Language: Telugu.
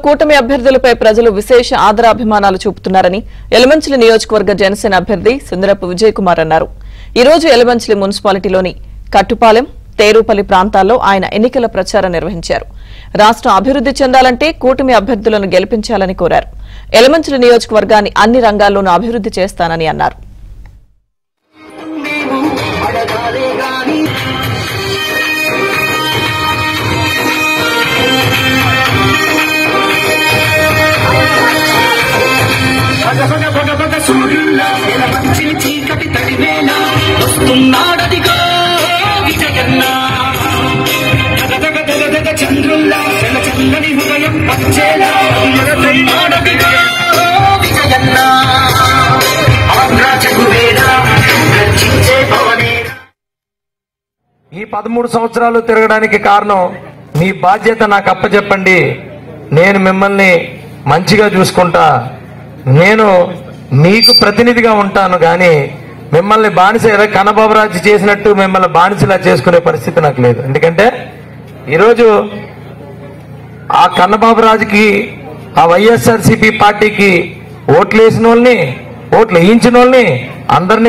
కూటమి అభ్యర్థులపై ప్రజలు విశేష ఆదరాభిమానాలు చూపుతున్నారని యలమంచిలి నియోజకవర్గ జనసేన అభ్యర్థి సుందరపు విజయ్ కుమార్ అన్నారు. ఈ రోజు యలమంచిలి మున్సిపాలిటీలోని కట్టుపాలెం, తేరుపల్లి ప్రాంతాల్లో ఆయన ఎన్నికల ప్రచారం నిర్వహించారు. రాష్ట్రం అభివృద్ధి చెందాలంటే కూటమి అభ్యర్థులను గెలిపించాలని కోరారు. యలమంచిలి నియోజకవర్గాన్ని అన్ని రంగాల్లోనూ అభివృద్ధి చేస్తానని అన్నారు. ఈ 13 సంవత్సరాలు తిరగడానికి కారణం మీ బాధ్యత నాకు అప్పచెప్పండి, నేను మిమ్మల్ని మంచిగా చూసుకుంటా, నేను మీకు ప్రతినిధిగా ఉంటాను, కానీ మిమ్మల్ని బానిస కన్నబాబురాజు చేసినట్టు మిమ్మల్ని బానిసలా చేసుకునే పరిస్థితి నాకు లేదు. ఎందుకంటే ఈరోజు ఆ కన్నబాబురాజుకి, ఆ వైఎస్ఆర్సీపీ పార్టీకి ఓట్లు వేసిన వాళ్ళని, ఓట్లు వేయించిన వాళ్ళని అందరినీ